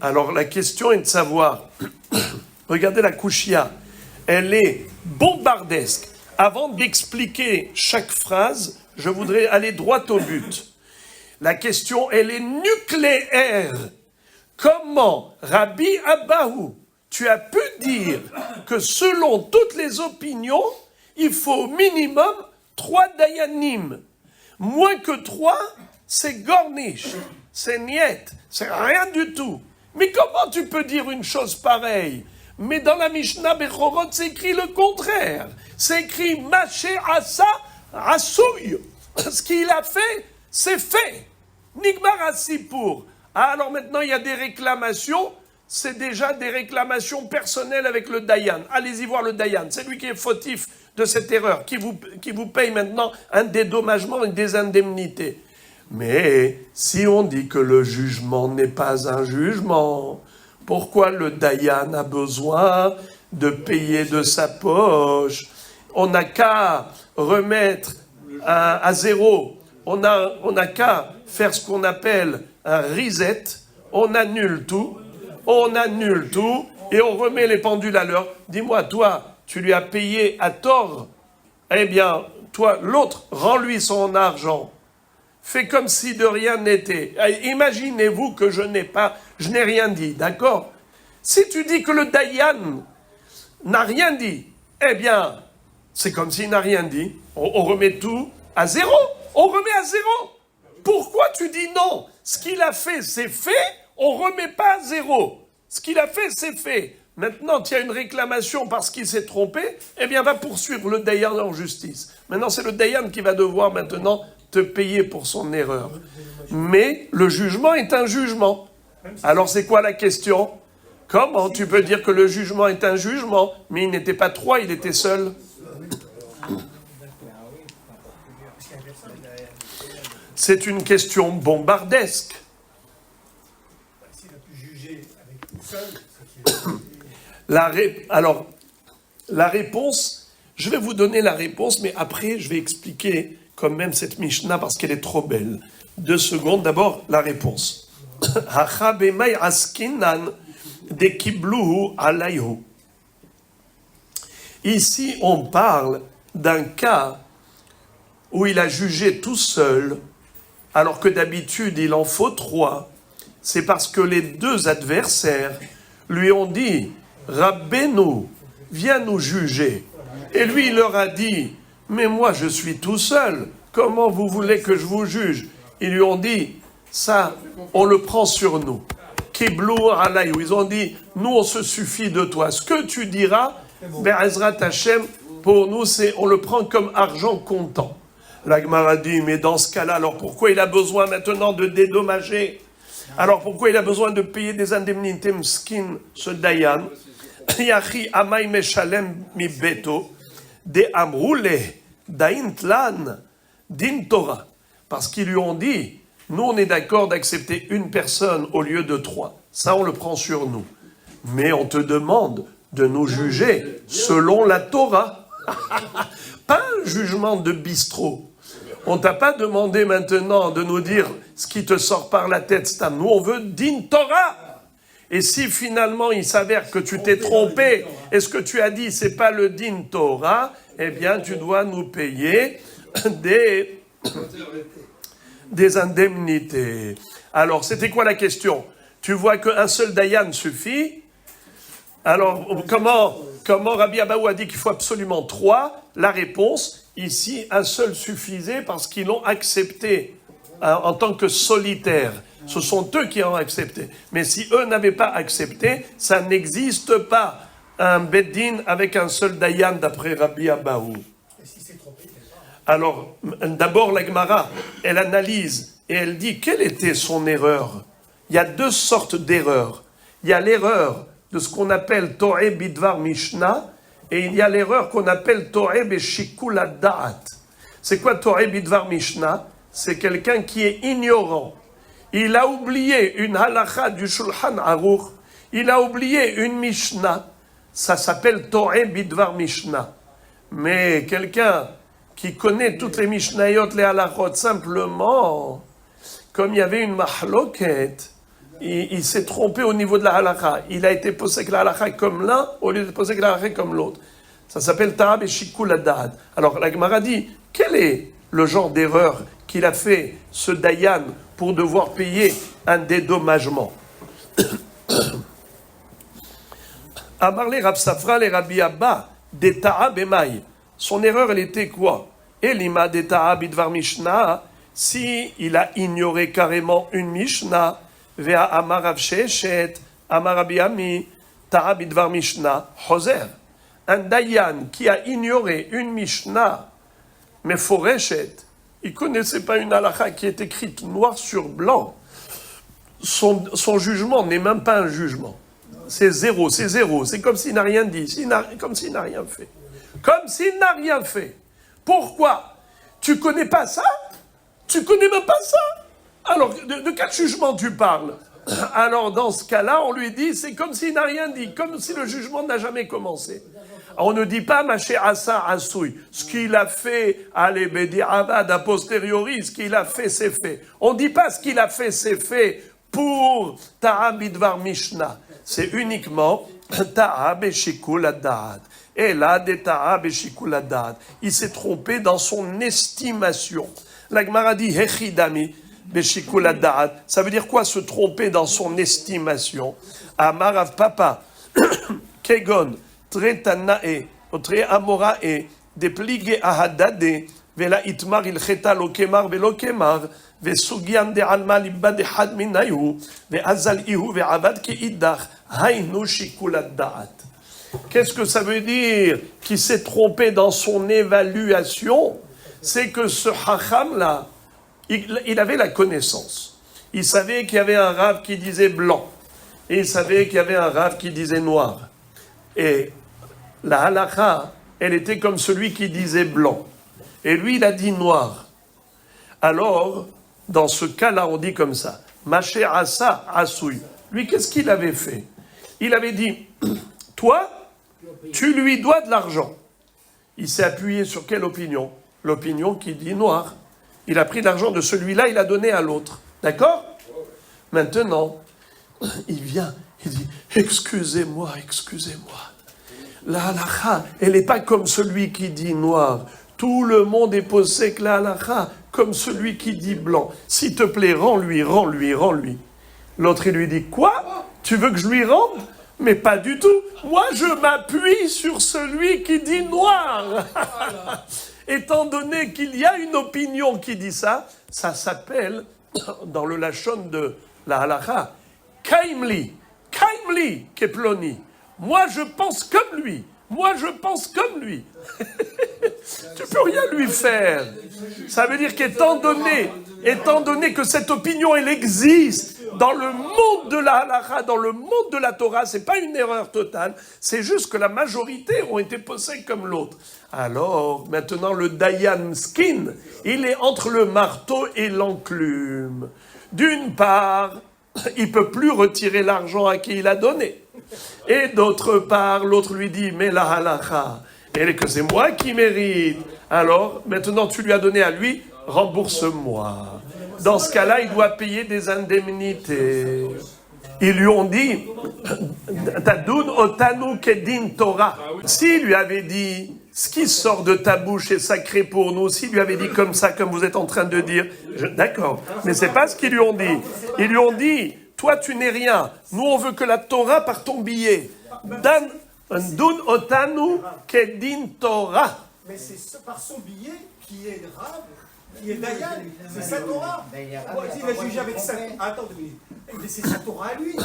Alors la question est de savoir, regardez la Kouchia, elle est bombardesque. Avant d'expliquer chaque phrase, je voudrais aller droit au but. La question, elle est nucléaire. Comment, Rabbi Abahu, tu as pu dire que selon toutes les opinions, il faut au minimum 3 dayanim. Moins que 3, c'est gornish, c'est niet, c'est rien du tout. Mais comment tu peux dire une chose pareille? Mais dans la Mishnah Bechorot, c'est écrit le contraire. C'est écrit Maché Asa Asouy. Ce qu'il a fait, c'est fait. Nigmar Asipour. Alors maintenant, il y a des réclamations. C'est déjà des réclamations personnelles avec le Dayan. Allez-y voir le Dayan. C'est lui qui est fautif de cette erreur, qui vous paye maintenant un dédommagement et des indemnités. Mais si on dit que le jugement n'est pas un jugement, pourquoi le Dayan a besoin de payer de sa poche? On n'a qu'à remettre à zéro. On n'a qu'à faire ce qu'on appelle un reset. On annule tout et on remet les pendules à l'heure. Dis-moi, toi, tu lui as payé à tort. Eh bien, toi, l'autre, rends-lui son argent. Fais comme si de rien n'était. Imaginez-vous que je n'ai rien dit, d'accord? Si tu dis que le Dayan n'a rien dit, eh bien, c'est comme s'il n'a rien dit. On remet tout à zéro. On remet à zéro. Pourquoi tu dis non? Ce qu'il a fait, c'est fait. On ne remet pas à zéro. Ce qu'il a fait, c'est fait. Maintenant, il y a une réclamation parce qu'il s'est trompé, eh bien, va poursuivre le Dayan en justice. Maintenant, c'est le Dayan qui va devoir maintenant te payer pour son erreur. Mais le jugement est un jugement. Alors, c'est quoi la question? Comment tu peux dire que le jugement est un jugement? Mais il n'était pas 3, il était seul. C'est une question bombardesque. Alors, la réponse, je vais vous donner la réponse, mais après, je vais expliquer quand même cette Mishnah parce qu'elle est trop belle. 2 secondes, d'abord, la réponse. Ici, on parle d'un cas où il a jugé tout seul, alors que d'habitude, il en faut 3. C'est parce que les 2 adversaires lui ont dit « Rabbeinu, viens nous juger ». Et lui, il leur a dit « Mais moi, je suis tout seul. Comment vous voulez que je vous juge ?» Ils lui ont dit « Ça, on le prend sur nous. » Kiblou alayou. Ils ont dit « Nous, on se suffit de toi. Ce que tu diras, Be'ezrat Hashem, pour nous, on le prend comme argent comptant. » La Gemara dit « Mais dans ce cas-là, alors pourquoi il a besoin maintenant de dédommager ? Alors pourquoi il a besoin de payer des indemnités mskin, ce Dayan? Yachi amay meshalem mi beto de amroule daintlan din Torah. Parce qu'ils lui ont dit, nous on est d'accord d'accepter une personne au lieu de 3. Ça on le prend sur nous. Mais on te demande de nous juger selon la Torah. Pas un jugement de bistrot. On t'a pas demandé maintenant de nous dire ce qui te sort par la tête, Stam. Nous, on veut din Torah. Et si finalement il s'avère que tu t'es trompé et ce que tu as dit, c'est pas le din Torah, eh bien, tu dois nous payer des indemnités. Alors, c'était quoi la question? Tu vois qu'un seul Dayan suffit? Alors, comment Rabbi Abahu a dit qu'il faut absolument 3? La réponse, ici, un seul suffisait parce qu'ils l'ont accepté en tant que solitaire. Ce sont eux qui ont accepté. Mais si eux n'avaient pas accepté, ça n'existe pas un Beddin avec un seul Dayan d'après Rabbi Abahu. Alors, d'abord, la Gemara, elle analyse et elle dit quelle était son erreur. Il y a deux sortes d'erreurs. Il y a l'erreur de ce qu'on appelle To'e Bidvar Mishnah et il y a l'erreur qu'on appelle To'e Beshikul Da'at. C'est quoi To'e Bidvar Mishnah? C'est quelqu'un qui est ignorant. Il a oublié une halakha du Shulchan Aruch. Il a oublié une Mishnah. Ça s'appelle To'e Bidvar Mishnah. Mais quelqu'un qui connaît toutes les Mishnayot, les halachot, simplement, comme il y avait une mahloket, il s'est trompé au niveau de la halakha. Il a été posé que la halakha comme l'un, au lieu de poser que la halakha comme l'autre. Ça s'appelle Ta'ab et Shikul Adad. Alors la Gemara dit, quel est le genre d'erreur qu'il a fait, ce Dayan, pour devoir payer un dédommagement? Amarle Rav Safra le Rabbi Abba, des Ta'ab et Maï. Son erreur, elle était quoi? Elima de Ta'ab idvar Mishnah, si il a ignoré carrément une Mishnah, Vea Amar Rav Sheshet, Amar Rabbi Ami, Ta'ab idvar Mishnah, Hoser. Un Dayan qui a ignoré une Mishnah, mais Foreshet, il ne connaissait pas une halakha qui est écrite noir sur blanc. Son jugement n'est même pas un jugement. C'est zéro, c'est zéro. C'est comme s'il n'a rien dit, comme s'il n'a rien fait. Comme s'il n'a rien fait. Pourquoi? Tu connais pas ça? Tu connais même pas ça? Alors, de quel jugement tu parles? Alors, dans ce cas-là, on lui dit, c'est comme s'il n'a rien dit, comme si le jugement n'a jamais commencé. On ne dit pas, Maché Assa Assoui, ce qu'il a fait, allez, Bedi Abad, a posteriori, ce qu'il a fait, c'est fait. On ne dit pas ce qu'il a fait, c'est fait pour Ta'ab Idvar Mishnah. C'est uniquement Ta'ab et Shikul Adad. Et là, des Ta'ab et Shikul Adad. Il s'est trompé dans son estimation. La Gemara dit, Hechidami, Beshikul Adad. Ça veut dire quoi, se tromper dans son estimation? Amarav Papa, Kegon, Tre Tanae, Tre Amorae, De Plige Ahadade, Vela Itmar il Cheta Lokemar Velokemar, Vesugian de Alma Libba de Had Minayu, Veazal Ihu, Veavad Ki Idach, Hainu Shikul Adad. Qu'est-ce que ça veut dire qu'il s'est trompé dans son évaluation? C'est que ce Hacham-là, il avait la connaissance. Il savait qu'il y avait un Rav qui disait blanc. Et il savait qu'il y avait un Rav qui disait noir. Et la halakha, elle était comme celui qui disait blanc. Et lui, il a dit noir. Alors, dans ce cas-là, on dit comme ça. Maché Asa Assoui. Lui, qu'est-ce qu'il avait fait? Il avait dit, toi, tu lui dois de l'argent. Il s'est appuyé sur quelle opinion? L'opinion qui dit noir. Il a pris l'argent de celui-là, il a donné à l'autre. D'accord? Maintenant, il vient, il dit, excusez-moi. La halakha, elle n'est pas comme celui qui dit noir. Tout le monde est posé que la halakha, comme celui qui dit blanc. S'il te plaît, rends-lui. L'autre, il lui dit, quoi? Tu veux que je lui rende? Mais pas du tout. Moi, je m'appuie sur celui qui dit noir. Étant donné qu'il y a une opinion qui dit ça, ça s'appelle, dans le lachon de la halakha, Kaimli Keploni. Moi, je pense comme lui. Tu peux rien lui faire. Ça veut dire qu'étant donné que cette opinion, elle existe dans le monde de la halakha, dans le monde de la Torah, c'est pas une erreur totale, c'est juste que la majorité ont été posés comme l'autre. Alors, maintenant, le Dayan Skin, il est entre le marteau et l'enclume. D'une part, il peut plus retirer l'argent à qui il a donné. Et d'autre part, l'autre lui dit, mais la halakha, et que c'est moi qui mérite. Alors, maintenant, tu lui as donné à lui, rembourse-moi. Dans ce cas-là, il doit payer des indemnités. Ils lui ont dit, Tadun otanu kedin Torah. S'il lui avait dit, ce qui sort de ta bouche est sacré pour nous, s'il lui avait dit comme ça, comme vous êtes en train de dire, d'accord, mais c'est pas ce qu'ils lui ont dit. Ils lui ont dit, toi tu n'es rien, nous on veut que la Torah par ton billet. Dun otanu kedin Torah. Mais c'est par son billet qui est grave, qui est Dayan, c'est sa Torah. Il va juger avec ça. Attends, mais c'est sa Torah à lui.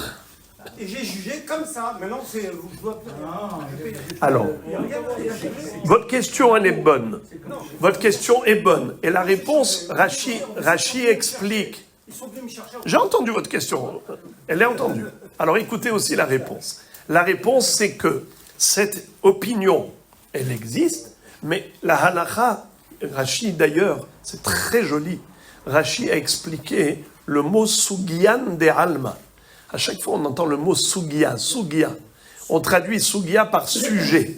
Et j'ai jugé comme ça. Maintenant, je dois... Alors, votre question, elle est bonne. Votre question est bonne. Et la réponse, Rachi explique. J'ai entendu votre question. Elle est entendue. Alors, écoutez aussi la réponse. La réponse, c'est que cette opinion, elle existe, mais la halakha, Rachi d'ailleurs, c'est très joli. Rachi a expliqué le mot sugiyan de alma. À chaque fois, on entend le mot sugia. On traduit sugia par sujet.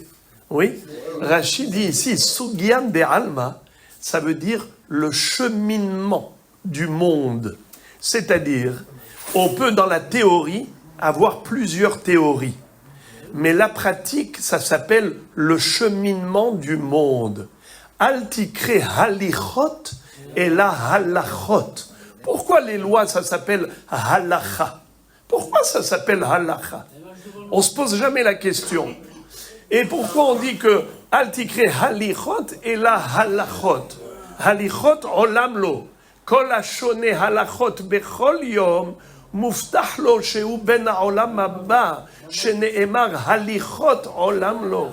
Oui. Rachi dit ici sugiyan de alma, ça veut dire le cheminement du monde. C'est-à-dire, on peut dans la théorie avoir plusieurs théories. Mais la pratique, ça s'appelle le cheminement du monde. Altikre halichot et la halachot. Pourquoi les lois, ça s'appelle halacha? Pourquoi ça s'appelle halacha? On ne se pose jamais la question. Et pourquoi on dit que altikre halichot et la halachot? Halichot olam lo. Kol hashone halachot bechol yom muftach lo shehu ben haolam haba shene'emar halichot olam lo.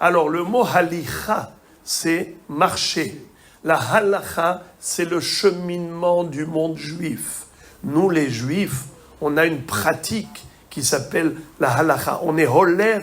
Alors le mot halicha, c'est marcher. La halacha, c'est le cheminement du monde juif. Nous, les juifs, on a une pratique qui s'appelle la halacha. On est holer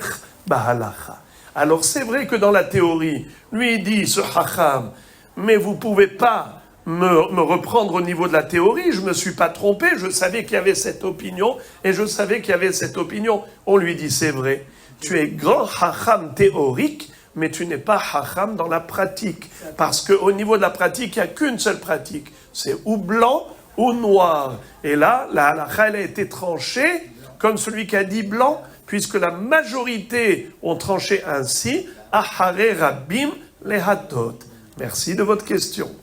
bahalacha. Alors c'est vrai que dans la théorie, lui il dit, ce hacham, mais vous ne pouvez pas me reprendre au niveau de la théorie, je ne me suis pas trompé, je savais qu'il y avait cette opinion, et je savais qu'il y avait cette opinion. On lui dit, c'est vrai, tu es grand hacham théorique, mais tu n'es pas hacham dans la pratique. Parce qu'au niveau de la pratique, il n'y a qu'une seule pratique. C'est ou blanc ou noir. Et là, la halakha, elle a été tranchée, comme celui qui a dit blanc, puisque la majorité ont tranché ainsi, ahare rabim lehatot. Merci de votre question.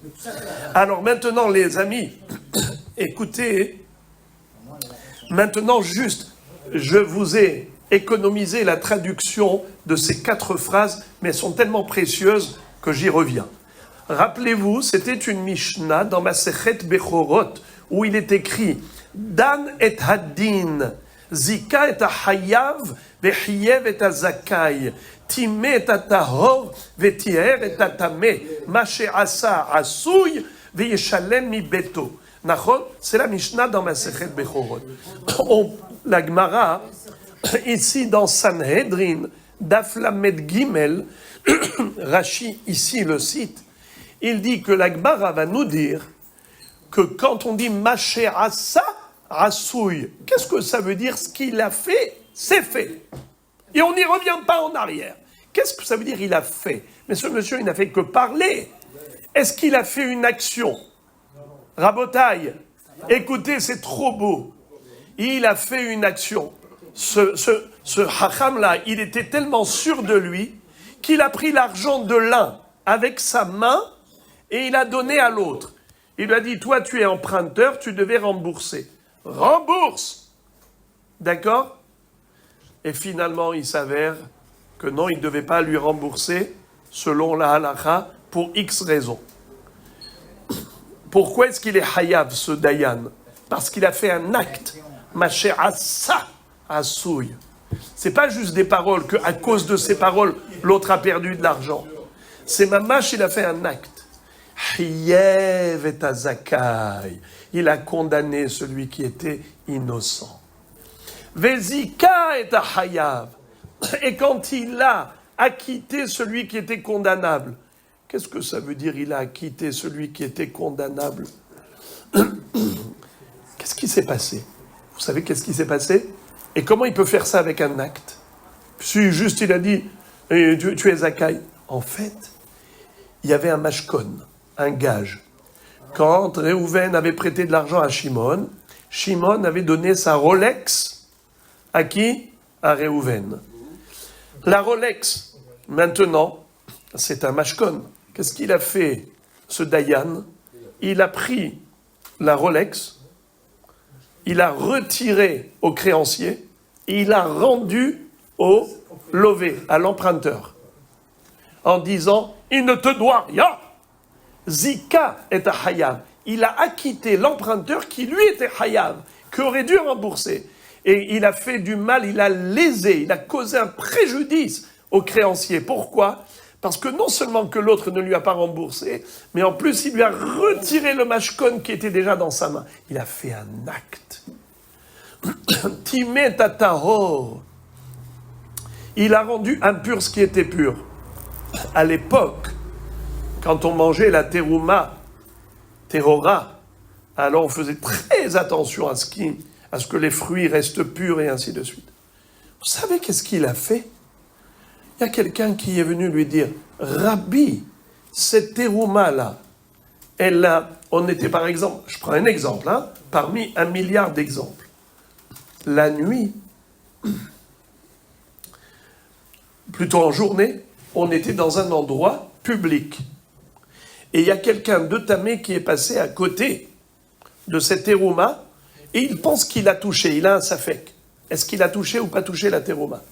Alors maintenant, les amis, écoutez, maintenant juste, je vous ai économisé la traduction de ces 4 phrases, mais elles sont tellement précieuses que j'y reviens. Rappelez-vous, c'était une Mishnah dans Masechet Bechorot, où il est écrit « Dan et hadin, zika et hayav, vechiyev et zakai, time et tahor, vetiher et tame, mashe asa asouy, veyeshalem mi beto ». C'est la Mishnah dans Masechet Bechorot. La Gemara, ici dans Sanhedrin, Daf Lamed Gimel, Rashi ici le cite, il dit que la Gemara va nous dire que quand on dit Maché Asa, Rasouille, qu'est-ce que ça veut dire? Ce qu'il a fait, c'est fait. Et on n'y revient pas en arrière. Qu'est-ce que ça veut dire il a fait? Mais ce monsieur, il n'a fait que parler. Est-ce qu'il a fait une action? Rabotaille, écoutez, c'est trop beau. Il a fait une action. Ce hacham-là, il était tellement sûr de lui qu'il a pris l'argent de l'un avec sa main et il a donné à l'autre. Il lui a dit, toi tu es emprunteur, tu devais rembourser. Rembourse! D'accord? Et finalement, il s'avère que non, il ne devait pas lui rembourser selon la halakha pour X raisons. Pourquoi est-ce qu'il est hayav, ce dayan? Parce qu'il a fait un acte. Maché asa asouille. C'est pas juste des paroles, qu'à cause de ces paroles, l'autre a perdu de l'argent. C'est mamash, il a fait un acte. Hiyev et azakai. Il a condamné celui qui était innocent. Vezika et hayav. Et quand il a acquitté celui qui était condamnable, qu'est-ce que ça veut dire, il a acquitté celui qui était condamnable? Qu'est-ce qui s'est passé? Vous savez qu'est-ce qui s'est passé? Et comment il peut faire ça avec un acte? Si juste il a dit, tu es Zakai. En fait, il y avait un mashkon, un gage. Quand Réhouven avait prêté de l'argent à Shimon, Shimon avait donné sa Rolex à qui? À Réhouven. La Rolex, maintenant, c'est un mashkon. Qu'est-ce qu'il a fait, ce Dayan? Il a pris la Rolex, il a retiré au créancier et il a rendu au lové, à l'emprunteur, en disant, il ne te doit rien. Zika est à Hayav. Il a acquitté l'emprunteur qui lui était Hayav, qui aurait dû rembourser. Et il a fait du mal, il a lésé, il a causé un préjudice au créancier. Pourquoi ? Parce que non seulement que l'autre ne lui a pas remboursé, mais en plus il lui a retiré le mashkon qui était déjà dans sa main. Il a fait un acte. Timet tatahor. Il a rendu impur ce qui était pur. À l'époque, quand on mangeait la terouma, terora, alors on faisait très attention à ce que les fruits restent purs et ainsi de suite. Vous savez qu'est-ce qu'il a fait ? Il y a quelqu'un qui est venu lui dire « Rabbi, cette terouma-là, on était par exemple, je prends un exemple, parmi 1 milliard d'exemples. La nuit, plutôt en journée, on était dans un endroit public. Et il y a quelqu'un de Tamé qui est passé à côté de cette terouma et il pense qu'il a touché, il a un safek. Est-ce qu'il a touché ou pas touché la terouma ?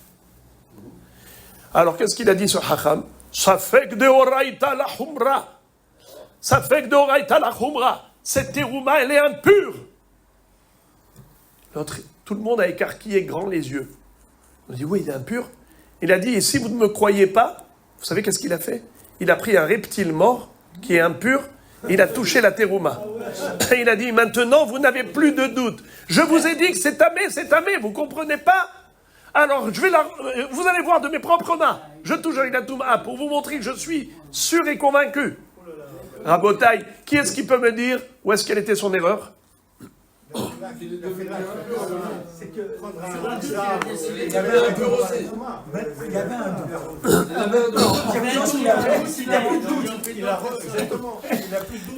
Alors qu'est-ce qu'il a dit ce hacham ? Safek de oraita la humra. Safek de oraita la humra. Cette terouma, elle est impure. Tout le monde a écarquillé grand les yeux. On dit oui, il est impur. Il a dit, et si vous ne me croyez pas, vous savez qu'est-ce qu'il a fait ? Il a pris un reptile mort qui est impur, et il a touché la terouma. Et il a dit, maintenant vous n'avez plus de doute. Je vous ai dit que c'est tamé, vous comprenez pas ? Alors vous allez voir de mes propres mains. Je touche avec la touma pour vous montrer que je suis sûr et convaincu. Rabotaï, qui est-ce qui peut me dire où est-ce qu'elle était son erreur ? C'est que il y avait un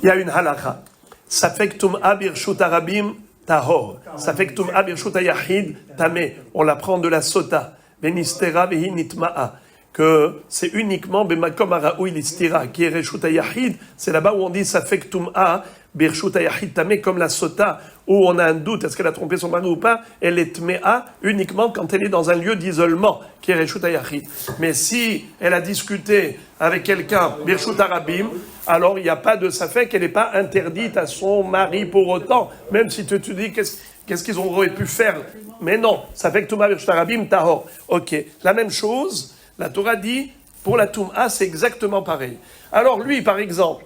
Il y a une halakha. Safek tum'a birshut harabim tahor. Safek tum'a birshut hayahid tameh. On l'apprend de la sota. Venistera vehi nitma'a. Que c'est uniquement bemakom haraoui listira, qui est reshut hayahid. C'est là-bas où on dit safek tum'a birshut hayahid tameh, comme la sota, où on a un doute, est-ce qu'elle a trompé son mari ou pas, elle est tméa uniquement quand elle est dans un lieu d'isolement, qui est Reshut HaYachid. Mais si elle a discuté avec quelqu'un, Birshut Harabim, alors il n'y a pas de safek, elle n'est pas interdite à son mari pour autant, même si tu te dis qu'est-ce qu'ils auraient pu faire. Mais non, safek Touma Birshut Harabim, Tahor. Ok, la même chose, la Torah dit, pour la Touma, c'est exactement pareil. Alors lui, par exemple,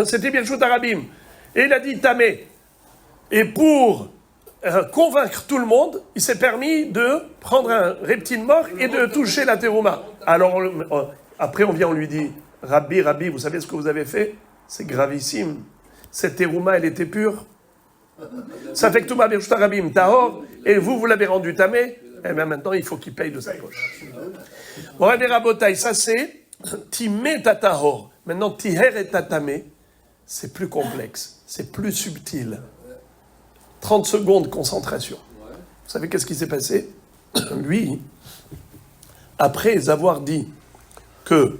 c'était Birshut Harabim, et il a dit Tamé. Et pour convaincre tout le monde, il s'est permis de prendre un reptile mort et de toucher la terouma. Alors, après, on lui dit, Rabbi, vous savez ce que vous avez fait ? C'est gravissime. Cette terouma, elle était pure. Ça fait que tout m'a bien rabim tahor, et vous l'avez rendu tamé, et bien maintenant, il faut qu'il paye de sa poche. Bon, Rabbi Rabotai, ça c'est timé tatahor. Maintenant, tiher et tatamé, c'est plus complexe, c'est plus subtil. 30 secondes de concentration. Vous savez qu'est-ce qui s'est passé ? Lui, après avoir dit que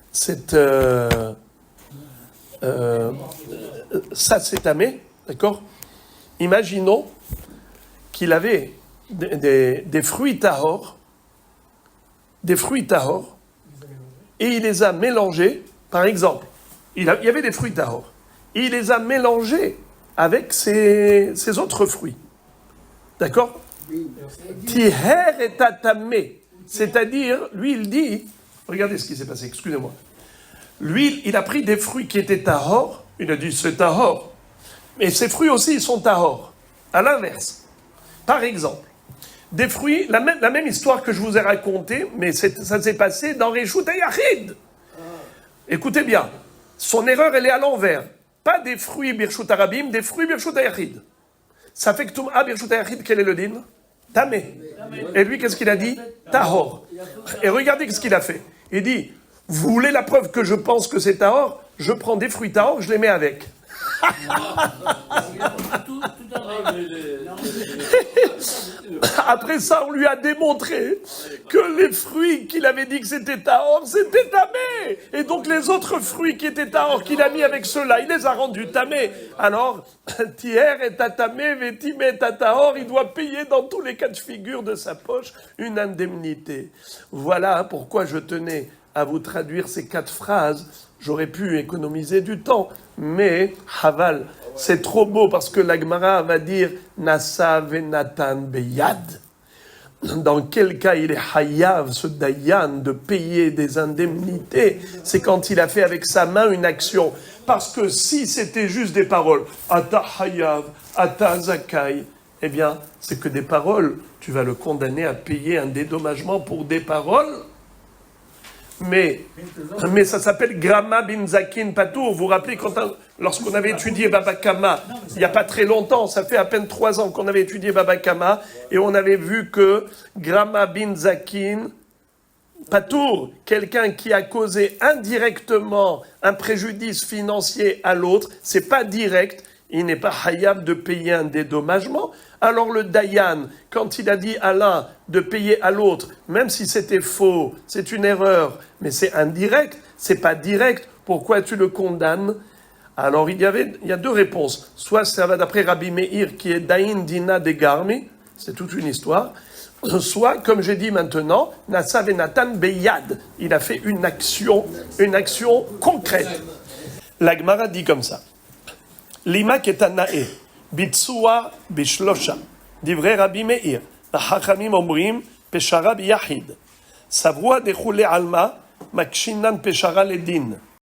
cette ça c'est tamé, d'accord ? Imaginons qu'il avait des fruits tahor, et il les a mélangés, par exemple, il y avait des fruits tahor, et il les a mélangés avec ces autres fruits. D'accord ? Tiher et tatamé. C'est-à-dire, lui, il dit, regardez ce qui s'est passé, excusez-moi. Lui, il a pris des fruits qui étaient tahor, il a dit c'est tahor. Mais ces fruits aussi, ils sont tahor. À l'inverse. Par exemple, des fruits, la même histoire que je vous ai racontée, mais ça s'est passé dans Reshut HaYachid. Écoutez bien, son erreur, elle est à l'envers. Pas des fruits Birshut Harabim, des fruits Birshut HaYachid. Ça fait que Tum'a Birshut HaYachid, quel est le din ? Tamé. Et lui, qu'est-ce qu'il a dit ? Tahor. Et regardez ce qu'il a fait. Il dit, vous voulez la preuve que je pense que c'est Tahor ? Je prends des fruits Tahor, je les mets avec. Après ça, on lui a démontré que les fruits qu'il avait dit que c'était Tahor, c'était tamé. Et donc les autres fruits qui étaient Tahor, qu'il a mis avec ceux-là, il les a rendus tamé. Alors, Tiher et tatamé, Vétimé Tahor, il doit payer dans tous les cas de figure de sa poche une indemnité. Voilà pourquoi je tenais à vous traduire ces 4 phrases. J'aurais pu économiser du temps, mais Haval, c'est trop beau parce que la Gemara va dire Nasa venatan beyad. Dans quel cas il est hayav, ce dayan, de payer des indemnités? C'est quand il a fait avec sa main une action. Parce que si c'était juste des paroles, ata hayav, ata zakai, eh bien, c'est que des paroles. Tu vas le condamner à payer un dédommagement pour des paroles. Mais ça s'appelle Grama bin Zakin Patour. Vous vous rappelez lorsqu'on avait étudié Baba Kama, il n'y a pas très longtemps, ça fait à peine 3 ans qu'on avait étudié Baba Kama, et on avait vu que Grama bin Zakin Patour, quelqu'un qui a causé indirectement un préjudice financier à l'autre, c'est pas direct, il n'est pas hayab de payer un dédommagement. Alors le Dayan, quand il a dit à l'un de payer à l'autre, même si c'était faux, c'est une erreur, mais c'est indirect, c'est pas direct, pourquoi tu le condamnes? Alors il y a 2 réponses. Soit ça va d'après Rabbi Meir, qui est Daïn Dina de Garmi, c'est toute une histoire. Soit, comme j'ai dit maintenant, Nasa venatan beyad, il a fait une action concrète. La Gemara dit comme ça. Lima ketanae, bitsua bishlosha, divrei Rabbi Meir, hachamim omrim, peshara biyahid. Savroa dechule alma, makshinan peshara ledin.